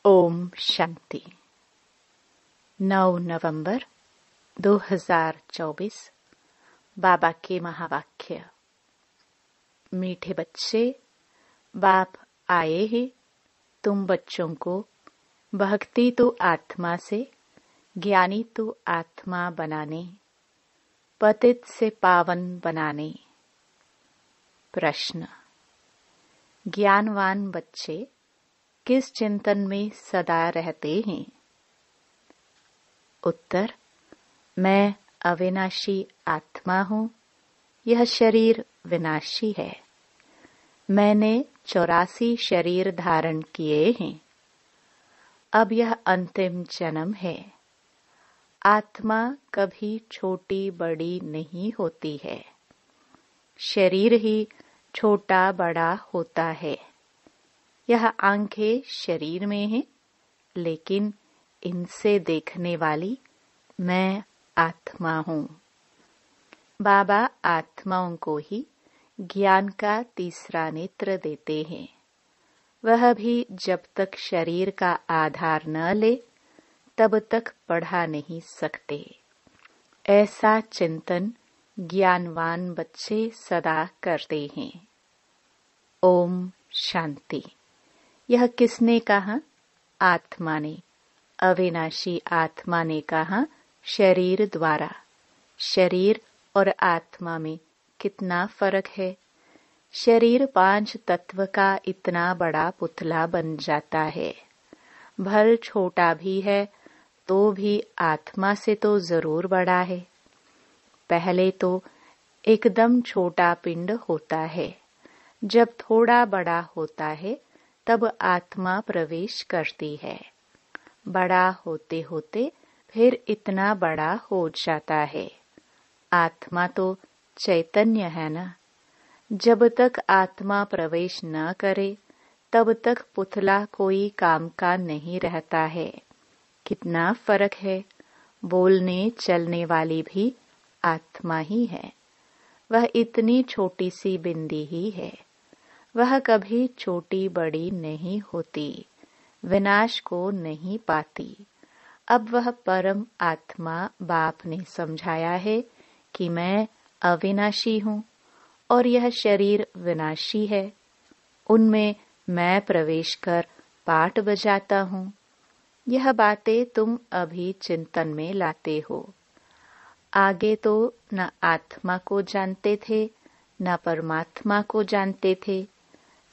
ओम शांति। 9 नवंबर 2024 बाबा के महावाक्य। मीठे बच्चे, बाप आए हैं तुम बच्चों को भक्ति तो आत्मा से, ज्ञानी तो आत्मा बनाने, पतित से पावन बनाने। प्रश्न। ज्ञानवान बच्चे किस चिंतन में सदा रहते हैं? उत्तर। मैं अविनाशी आत्मा हूँ, यह शरीर विनाशी है। मैंने 84 शरीर धारण किए हैं। अब यह अंतिम जन्म है। आत्मा कभी छोटी बड़ी नहीं होती है, शरीर ही छोटा बड़ा होता है। यह आंखें शरीर में हैं, लेकिन इनसे देखने वाली मैं आत्मा हूँ। बाबा आत्माओं को ही ज्ञान का तीसरा नेत्र देते हैं। वह भी जब तक शरीर का आधार न ले तब तक पढ़ा नहीं सकते। ऐसा चिंतन ज्ञानवान बच्चे सदा करते हैं। ओम शांति। यह किसने कहा? आत्मा ने। अविनाशी आत्मा ने कहा शरीर द्वारा। शरीर और आत्मा में कितना फर्क है। शरीर 5 तत्व का इतना बड़ा पुतला बन जाता है। भल छोटा भी है तो भी आत्मा से तो जरूर बड़ा है। पहले तो एकदम छोटा पिंड होता है। जब थोड़ा बड़ा होता है तब आत्मा प्रवेश करती है। बड़ा होते होते फिर इतना बड़ा हो जाता है। आत्मा तो चैतन्य है ना। जब तक आत्मा प्रवेश न करे तब तक पुतला कोई काम का नहीं रहता है। कितना फर्क है। बोलने चलने वाली भी आत्मा ही है। वह इतनी छोटी सी बिंदी ही है। वह कभी छोटी बड़ी नहीं होती, विनाश को नहीं पाती। अब वह परम आत्मा बाप ने समझाया है कि मैं अविनाशी हूँ और यह शरीर विनाशी है। उनमें मैं प्रवेश कर पाठ बजाता हूँ। यह बातें तुम अभी चिंतन में लाते हो। आगे तो न आत्मा को जानते थे न परमात्मा को जानते थे।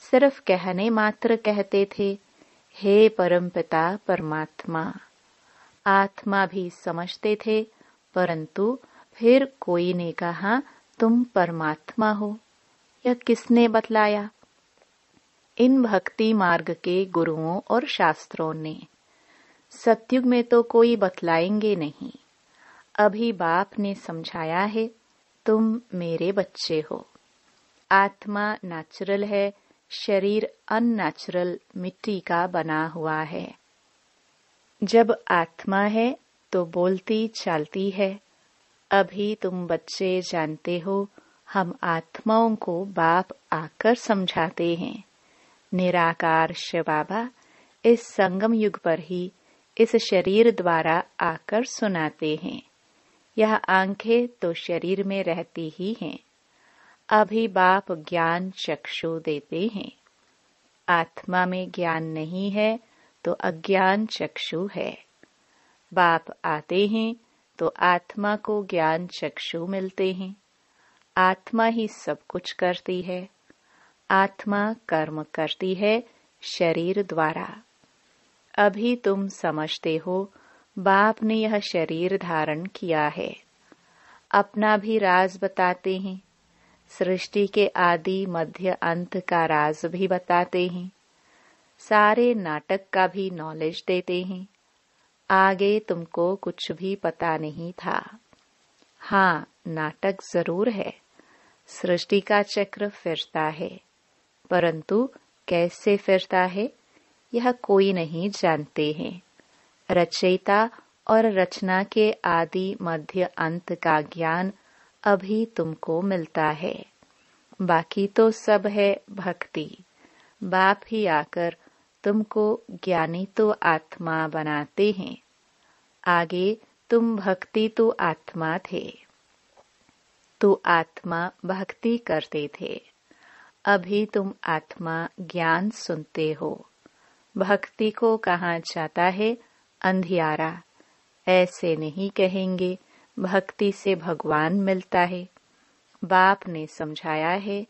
सिर्फ कहने मात्र कहते थे, हे परमपिता परमात्मा। आत्मा भी समझते थे, परंतु फिर कोई ने कहा तुम परमात्मा हो। यह किसने बतलाया? इन भक्ति मार्ग के गुरुओं और शास्त्रों ने। सतयुग में तो कोई बतलाएंगे नहीं। अभी बाप ने समझाया है, तुम मेरे बच्चे हो। आत्मा नेचुरल है, शरीर अननेचुरल मिट्टी का बना हुआ है। जब आत्मा है तो बोलती चालती है। अभी तुम बच्चे जानते हो, हम आत्माओं को बाप आकर समझाते हैं। निराकार शिव बाबा इस संगम युग पर ही इस शरीर द्वारा आकर सुनाते हैं। यह आंखें तो शरीर में रहती ही हैं। अभी बाप ज्ञान चक्षु देते हैं। आत्मा में ज्ञान नहीं है तो अज्ञान चक्षु है। बाप आते हैं तो आत्मा को ज्ञान चक्षु मिलते हैं। आत्मा ही सब कुछ करती है। आत्मा कर्म करती है शरीर द्वारा। अभी तुम समझते हो, बाप ने यह शरीर धारण किया है। अपना भी राज बताते हैं। सृष्टि के आदि मध्य अंत का राज भी बताते हैं। सारे नाटक का भी नॉलेज देते हैं। आगे तुमको कुछ भी पता नहीं था। हाँ, नाटक जरूर है। सृष्टि का चक्र फिरता है, परंतु कैसे फिरता है यह कोई नहीं जानते हैं। रचयिता और रचना के आदि मध्य अंत का ज्ञान अभी तुमको मिलता है। बाकी तो सब है भक्ति। बाप ही आकर तुमको ज्ञानी तो आत्मा बनाते हैं, आगे तुम भक्ति तो आत्मा थे। तो आत्मा भक्ति करते थे, अभी तुम आत्मा ज्ञान सुनते हो। भक्ति को कहा जाता है अंधियारा। ऐसे नहीं कहेंगे भक्ति से भगवान मिलता है। बाप ने समझाया है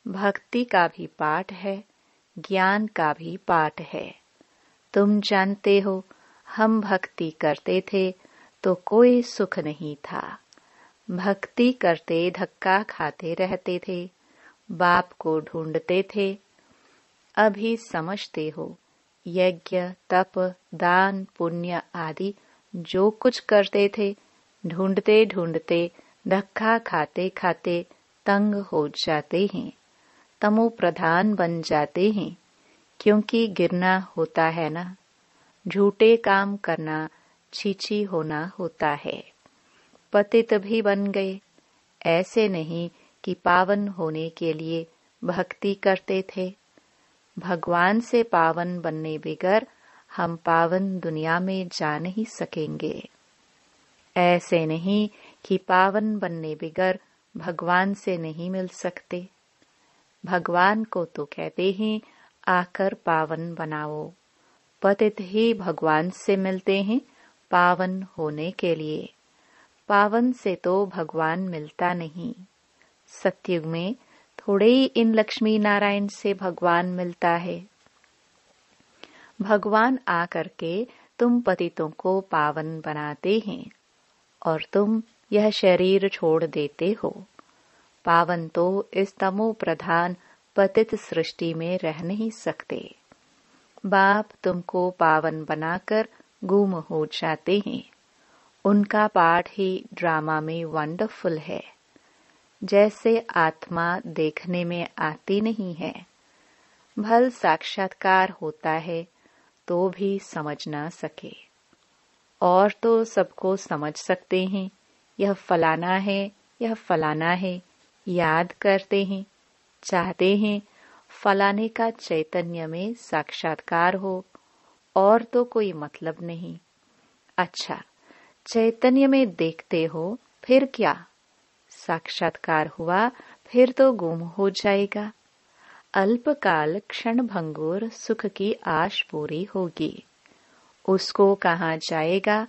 भक्ति का भी पाठ है, ज्ञान का भी पाठ है। तुम जानते हो हम भक्ति करते थे तो कोई सुख नहीं था। भक्ति करते धक्का खाते रहते थे, बाप को ढूंढते थे। अभी समझते हो यज्ञ तप दान पुण्य आदि जो कुछ करते थे, ढूंढते ढूंढते धक्का खाते खाते तंग हो जाते हैं, तमो प्रधान बन जाते हैं। क्योंकि गिरना होता है ना, झूठे काम करना, छीछी होना होता है। पतित भी बन गए। ऐसे नहीं कि पावन होने के लिए भक्ति करते थे। भगवान से पावन बनने बगैर हम पावन दुनिया में जा नहीं सकेंगे। ऐसे नहीं कि पावन बनने बगैर भगवान से नहीं मिल सकते। भगवान को तो कहते हैं आकर पावन बनाओ। पतित ही भगवान से मिलते हैं पावन होने के लिए। पावन से तो भगवान मिलता नहीं। सतयुग में थोड़े ही इन लक्ष्मी नारायण से भगवान मिलता है। भगवान आकर के तुम पतितों को पावन बनाते हैं और तुम यह शरीर छोड़ देते हो। पावन तो इस तमो प्रधान पतित सृष्टि में रह नहीं सकते। बाप तुमको पावन बनाकर गुम हो जाते हैं। उनका पाठ ही ड्रामा में वंडरफुल है। जैसे आत्मा देखने में आती नहीं है, भल साक्षात्कार होता है तो भी समझ ना सके। और तो सबको समझ सकते हैं, यह फलाना है, यह फलाना है, याद करते हैं, चाहते हैं फलाने का चैतन्य में साक्षात्कार हो, और तो कोई मतलब नहीं। अच्छा, चैतन्य में देखते हो फिर क्या? साक्षात्कार हुआ फिर तो गुम हो जाएगा। अल्पकाल क्षण भंगुर सुख की आश पूरी होगी। उसको कहा जाएगा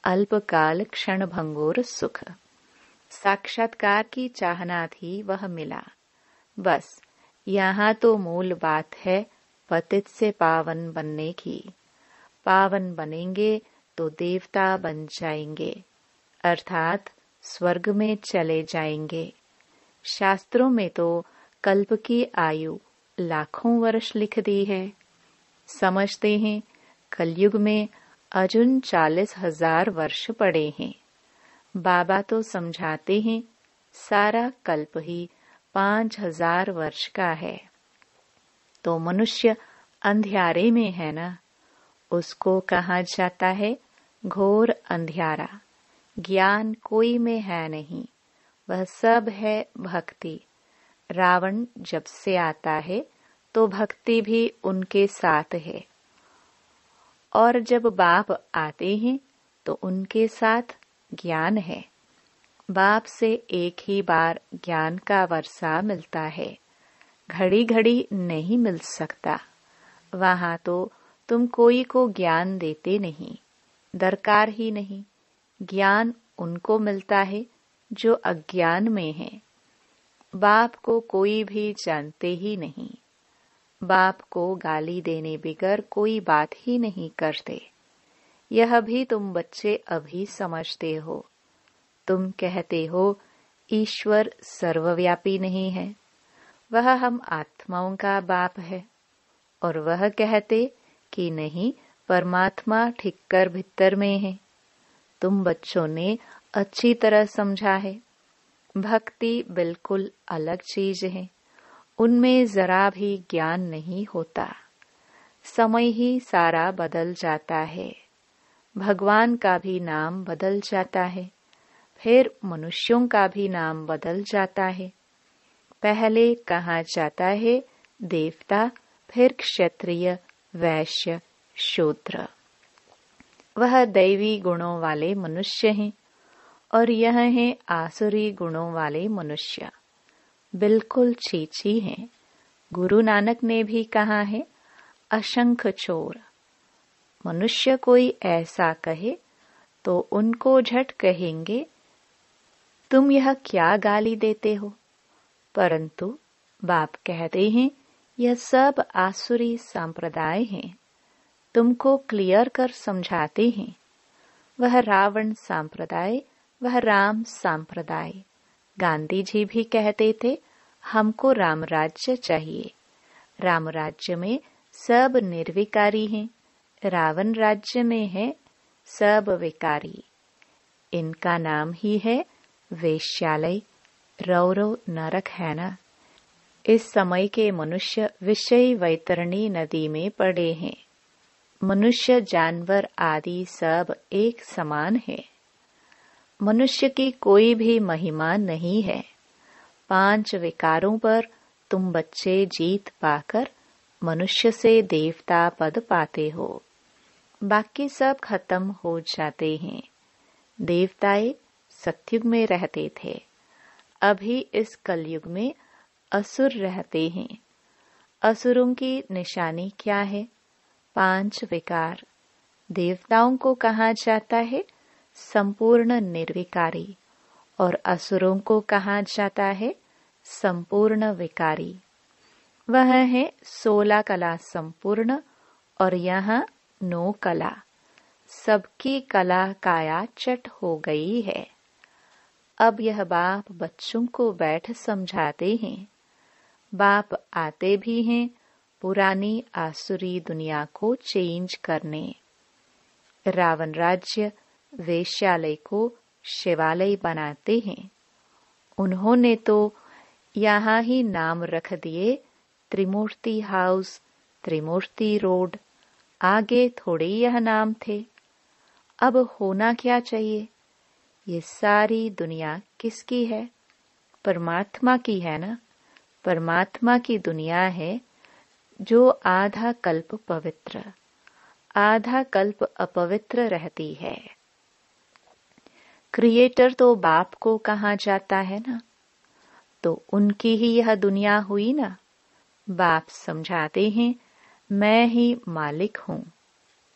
अल्पकाल क्षण भंगुर सुख। साक्षात्कार की चाहना थी, वह मिला। बस यहाँ तो मूल बात है पतित से पावन बनने की। पावन बनेंगे तो देवता बन जाएंगे, अर्थात स्वर्ग में चले जाएंगे। शास्त्रों में तो कल्प की आयु लाखों वर्ष लिख दी है। समझते हैं कलयुग में अजुन 40,000 वर्ष पड़े हैं। बाबा तो समझाते हैं सारा कल्प ही 5,000 वर्ष का है। तो मनुष्य अंधियारे में है ना, उसको कहा जाता है घोर अंधियारा। ज्ञान कोई में है नहीं, वह सब है भक्ति। रावण जब से आता है तो भक्ति भी उनके साथ है, और जब बाप आते हैं तो उनके साथ ज्ञान है। बाप से एक ही बार ज्ञान का वर्षा मिलता है, घड़ी घड़ी नहीं मिल सकता। वहां तो तुम कोई को ज्ञान देते नहीं, दरकार ही नहीं। ज्ञान उनको मिलता है जो अज्ञान में है। बाप को कोई भी जानते ही नहीं। बाप को गाली देने बगैर कोई बात ही नहीं करते। यह भी तुम बच्चे अभी समझते हो। तुम कहते हो ईश्वर सर्वव्यापी नहीं है, वह हम आत्माओं का बाप है, और वह कहते कि नहीं, परमात्मा ठिक्कर भीतर में है। तुम बच्चों ने अच्छी तरह समझा है। भक्ति बिल्कुल अलग चीज है, उनमें जरा भी ज्ञान नहीं होता। समय ही सारा बदल जाता है। भगवान का भी नाम बदल जाता है, फिर मनुष्यों का भी नाम बदल जाता है। पहले कहा जाता है देवता, फिर क्षत्रिय, वैश्य, शूद्र। वह दैवी गुणों वाले मनुष्य हैं और यह हैं आसुरी गुणों वाले मनुष्य। बिल्कुल छीछी हैं। गुरु नानक ने भी कहा है, असंख्य चोर। मनुष्य कोई ऐसा कहे तो उनको झट कहेंगे, तुम यह क्या गाली देते हो। परंतु बाप कहते हैं, यह सब आसुरी संप्रदाय हैं। तुमको क्लियर कर समझाते हैं। वह रावण संप्रदाय, वह राम संप्रदाय। गांधी जी भी कहते थे, हमको राम राज्य चाहिए। राम राज्य में सब निर्विकारी हैं, रावण राज्य में है सब विकारी। इनका नाम ही है वेश्यालय, रौरव नरक है ना। इस समय के मनुष्य विषय वैतरणी नदी में पड़े हैं। मनुष्य, जानवर आदि सब एक समान है। मनुष्य की कोई भी महिमा नहीं है। 5 विकारों पर तुम बच्चे जीत पाकर मनुष्य से देवता पद पाते हो। बाकी सब खत्म हो जाते हैं। देवताएं सतयुग में रहते थे, अभी इस कलयुग में असुर रहते हैं। असुरों की निशानी क्या है? 5 विकार। देवताओं को कहा जाता है संपूर्ण निर्विकारी और असुरों को कहा जाता है संपूर्ण विकारी। वह है 16 कला संपूर्ण और यहाँ 9 कला। सबकी कला कायाचट हो गई है। अब यह बाप बच्चों को बैठ समझाते हैं। बाप आते भी हैं पुरानी आसुरी दुनिया को चेंज करने। रावण राज्य वेश्यालय को शिवालय बनाते हैं। उन्होंने तो यहाँ ही नाम रख दिए त्रिमूर्ति हाउस, त्रिमूर्ति रोड। आगे थोड़े यह नाम थे। अब होना क्या चाहिए? ये सारी दुनिया किसकी है? परमात्मा की है ना। परमात्मा की दुनिया है जो आधा कल्प पवित्र, आधा कल्प अपवित्र रहती है। क्रिएटर तो बाप को कहा जाता है ना, तो उनकी ही यह दुनिया हुई ना। बाप समझाते हैं, मैं ही मालिक हूँ।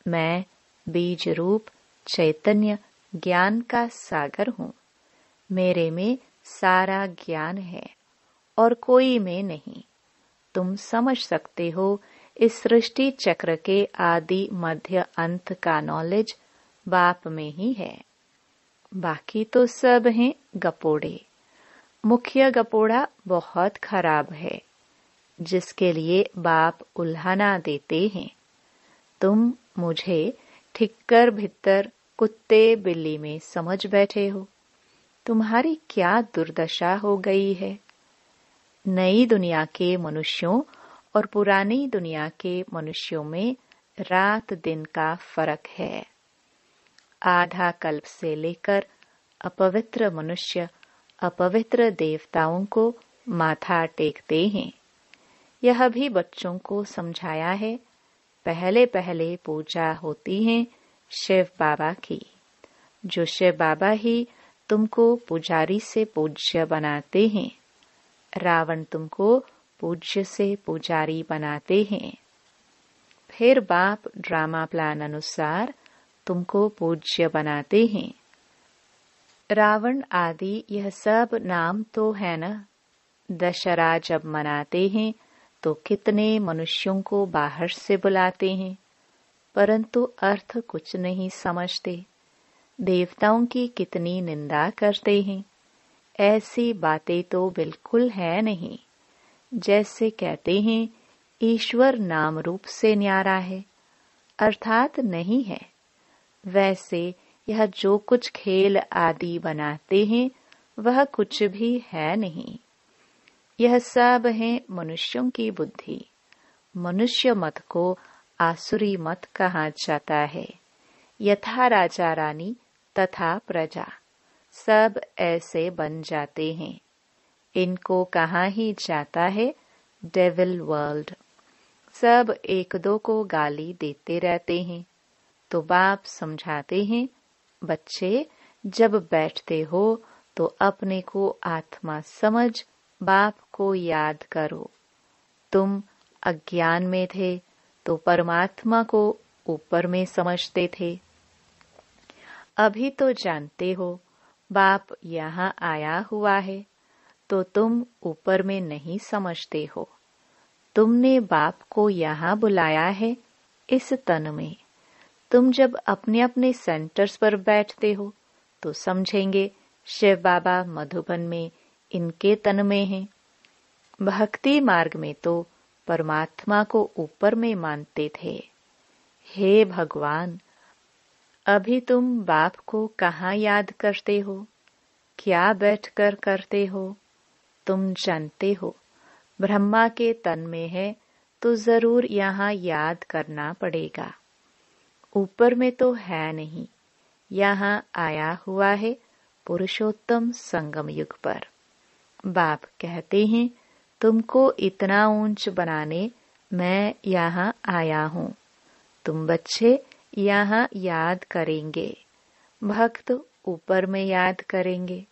मैं बीज रूप चैतन्य ज्ञान का सागर हूँ। मेरे में सारा ज्ञान है और कोई में नहीं। तुम समझ सकते हो इस सृष्टि चक्र के आदि मध्य अंत का नॉलेज बाप में ही है। बाकी तो सब हैं गपोड़े। मुख्य गपोड़ा बहुत खराब है, जिसके लिए बाप उल्हाना देते हैं। तुम मुझे ठिक्कर भित्तर कुत्ते बिल्ली में समझ बैठे हो। तुम्हारी क्या दुर्दशा हो गई है। नई दुनिया के मनुष्यों और पुरानी दुनिया के मनुष्यों में रात दिन का फर्क है। आधा कल्प से लेकर अपवित्र मनुष्य अपवित्र देवताओं को माथा टेकते हैं। यह भी बच्चों को समझाया है। पहले पहले पूजा होती है शिव बाबा की। जो शिव बाबा ही तुमको पुजारी से पूज्य बनाते हैं। रावण तुमको पूज्य से पुजारी बनाते हैं। फिर बाप ड्रामा प्लान अनुसार तुमको पूज्य बनाते हैं। रावण आदि यह सब नाम तो है ना। दशहरा जब मनाते हैं तो कितने मनुष्यों को बाहर से बुलाते हैं, परंतु अर्थ कुछ नहीं समझते। देवताओं की कितनी निंदा करते हैं। ऐसी बातें तो बिल्कुल है नहीं। जैसे कहते हैं ईश्वर नाम रूप से न्यारा है, अर्थात नहीं है। वैसे यह जो कुछ खेल आदि बनाते हैं वह कुछ भी है नहीं। यह सब है मनुष्यों की बुद्धि। मनुष्य मत को आसुरी मत कहा जाता है। यथा राजा रानी तथा प्रजा सब ऐसे बन जाते हैं। इनको कहा ही जाता है डेविल वर्ल्ड। सब एक दो को गाली देते रहते हैं। तो बाप समझाते हैं, बच्चे जब बैठते हो तो अपने को आत्मा समझ बाप को याद करो। तुम अज्ञान में थे तो परमात्मा को ऊपर में समझते थे। अभी तो जानते हो बाप यहाँ आया हुआ है, तो तुम ऊपर में नहीं समझते हो। तुमने बाप को यहाँ बुलाया है इस तन में। तुम जब अपने अपने सेंटर्स पर बैठते हो तो समझेंगे शिव बाबा मधुबन में इनके तन में हैं। भक्ति मार्ग में तो परमात्मा को ऊपर में मानते थे। हे भगवान, अभी तुम बाप को कहाँ याद करते हो? क्या बैठकर करते हो? तुम जानते हो ब्रह्मा के तन में है तो जरूर यहाँ याद करना पड़ेगा। ऊपर में तो है नहीं, यहाँ आया हुआ है पुरुषोत्तम संगम युग पर। बाप कहते हैं, तुमको इतना ऊंच बनाने मैं यहाँ आया हूँ। तुम बच्चे यहाँ याद करेंगे, भक्त ऊपर में याद करेंगे।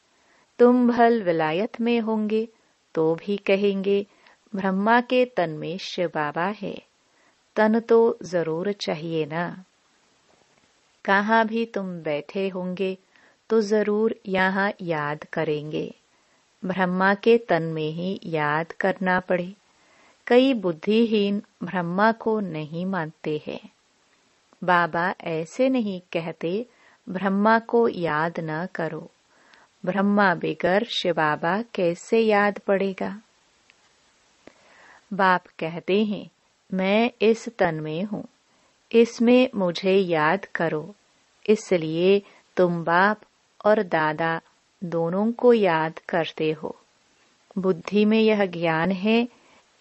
तुम भल विलायत में होंगे तो भी कहेंगे ब्रह्मा के तन में शिव बाबा है। तन तो जरूर चाहिए ना। कहाँ भी तुम बैठे होंगे तो जरूर यहाँ याद करेंगे। ब्रह्मा के तन में ही याद करना पड़े। कई बुद्धिहीन ब्रह्मा को नहीं मानते हैं। बाबा ऐसे नहीं कहते ब्रह्मा को याद न करो। ब्रह्मा बगैर शिव बाबा कैसे याद पड़ेगा? बाप कहते हैं, मैं इस तन में हूँ, इसमें मुझे याद करो। इसलिए तुम बाप और दादा दोनों को याद करते हो। बुद्धि में यह ज्ञान है,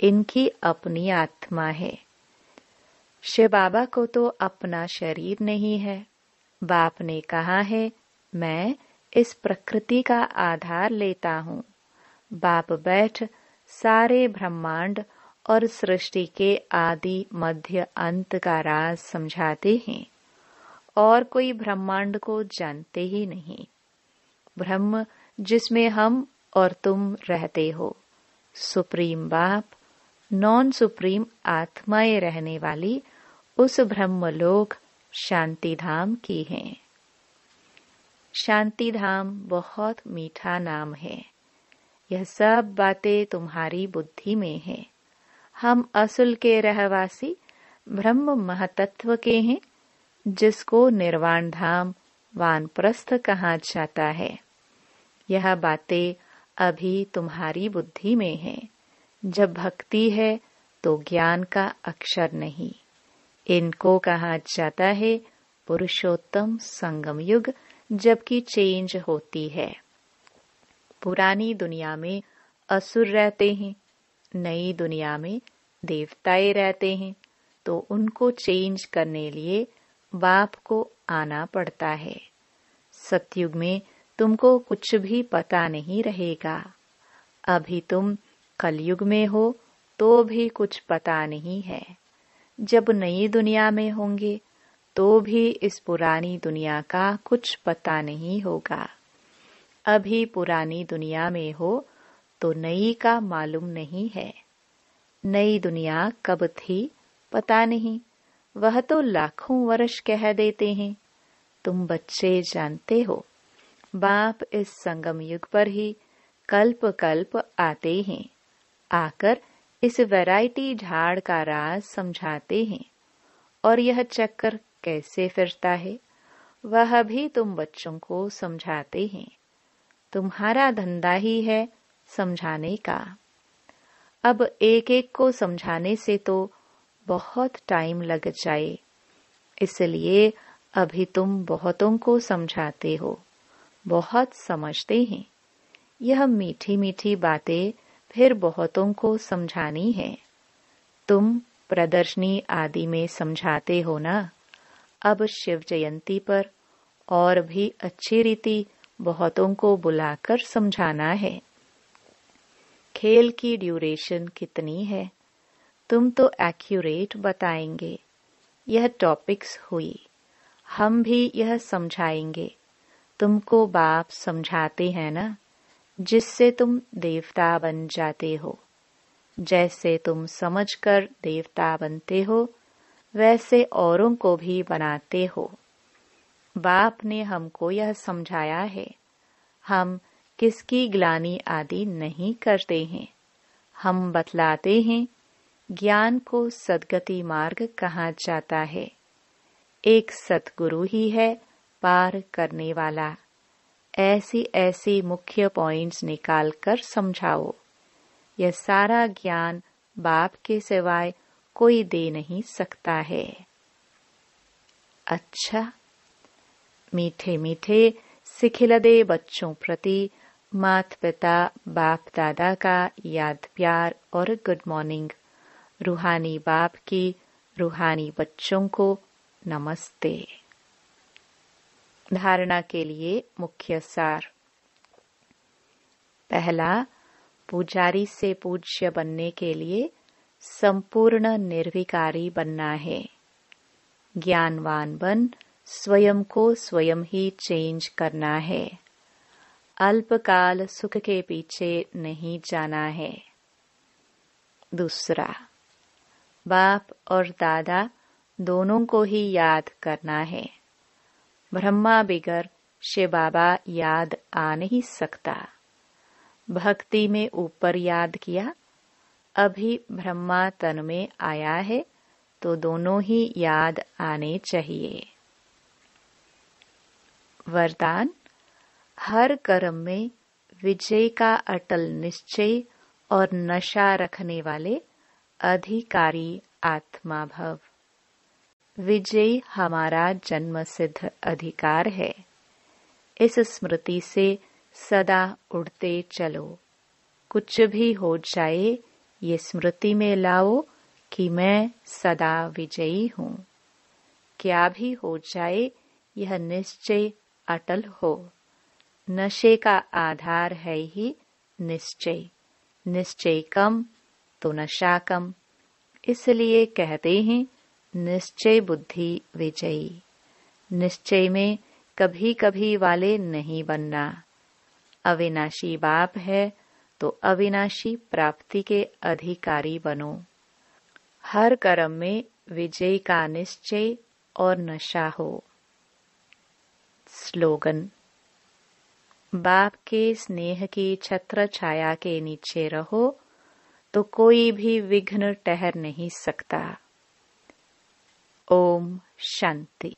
इनकी अपनी आत्मा है। शिव बाबा को तो अपना शरीर नहीं है। बाप ने कहा है, मैं इस प्रकृति का आधार लेता हूँ। बाप बैठ सारे ब्रह्मांड और सृष्टि के आदि मध्य अंत का राज समझाते हैं और कोई ब्रह्मांड को जानते ही नहीं। ब्रह्म जिसमें हम और तुम रहते हो, सुप्रीम बाप नॉन सुप्रीम आत्माएं रहने वाली उस ब्रह्मलोक शांति धाम की हैं। शांति धाम बहुत मीठा नाम है। यह सब बातें तुम्हारी बुद्धि में है। हम असुल के रहवासी ब्रह्म महतत्व के हैं, जिसको निर्वाण धाम वानप्रस्थ कहा जाता है। यह बातें अभी तुम्हारी बुद्धि में है। जब भक्ति है तो ज्ञान का अक्षर नहीं। इनको कहा जाता है पुरुषोत्तम संगम युग, जबकि चेंज होती है। पुरानी दुनिया में असुर रहते हैं, नई दुनिया में देवताएं रहते हैं, तो उनको चेंज करने लिए बाप को आना पड़ता है। सतयुग में तुमको कुछ भी पता नहीं रहेगा। अभी तुम कलयुग में हो तो भी कुछ पता नहीं है। जब नई दुनिया में होंगे तो भी इस पुरानी दुनिया का कुछ पता नहीं होगा। अभी पुरानी दुनिया में हो तो नई का मालूम नहीं है। नई दुनिया कब थी पता नहीं, वह तो लाखों वर्ष कह देते हैं। तुम बच्चे जानते हो, बाप इस संगम युग पर ही कल्प कल्प आते हैं। आकर इस वैरायटी झाड़ का राज समझाते हैं और यह चक्कर कैसे फिरता है वह भी तुम बच्चों को समझाते हैं। तुम्हारा धंधा ही है समझाने का। अब एक एक को समझाने से तो बहुत टाइम लग जाए, इसलिए अभी तुम बहुतों को समझाते हो, बहुत समझते हैं। यह मीठी मीठी बातें फिर बहुतों को समझानी है। तुम प्रदर्शनी आदि में समझाते हो ना, अब शिव जयंती पर और भी अच्छी रीति बहुतों को बुलाकर समझाना है। खेल की ड्यूरेशन कितनी है? तुम तो एक्यूरेट बताएंगे। यह टॉपिक्स हुई, हम भी यह समझाएंगे। तुमको बाप समझाते हैं ना, जिससे तुम देवता बन जाते हो। जैसे तुम समझकर देवता बनते हो, वैसे औरों को भी बनाते हो। बाप ने हमको यह समझाया है। हम किसकी ग्लानि आदि नहीं करते हैं। हम बतलाते हैं ज्ञान को सद्गति मार्ग कहा जाता है। एक सतगुरु ही है पार करने वाला। ऐसी ऐसी मुख्य पॉइंट्स निकाल कर समझाओ। यह सारा ज्ञान बाप के सिवाय कोई दे नहीं सकता है। अच्छा, मीठे मीठे सिखिलदे बच्चों प्रति माता पिता बाप दादा का याद प्यार और गुड मॉर्निंग। रूहानी बाप की रूहानी बच्चों को नमस्ते। धारणा के लिए मुख्य सार। पहला, पुजारी से पूज्य बनने के लिए संपूर्ण निर्विकारी बनना है। ज्ञानवान बन स्वयं को स्वयं ही चेंज करना है। अल्पकाल सुख के पीछे नहीं जाना है। दूसरा, बाप और दादा दोनों को ही याद करना है। ब्रह्मा बिगर शिव बाबा याद आ नहीं सकता। भक्ति में ऊपर याद किया, अभी ब्रह्मा तन में आया है तो दोनों ही याद आने चाहिए। वरदान, हर कर्म में विजय का अटल निश्चय और नशा रखने वाले अधिकारी आत्मा भव। विजय हमारा जन्म सिद्ध अधिकार है। इस स्मृति से सदा उड़ते चलो। कुछ भी हो जाए, ये स्मृति में लाओ कि मैं सदा विजयी हूँ। क्या भी हो जाए, यह निश्चय अटल हो। नशे का आधार है ही निश्चय। निश्चय कम तो नशा कम। इसलिए कहते हैं निश्चय बुद्धि विजयी। निश्चय में कभी कभी वाले नहीं बनना। अविनाशी बाप है तो अविनाशी प्राप्ति के अधिकारी बनो। हर कर्म में विजय का निश्चय और नशा हो। स्लोगन, बाप के स्नेह की छत्र छाया के नीचे रहो तो कोई भी विघ्न ठहर नहीं सकता। ओम शांति।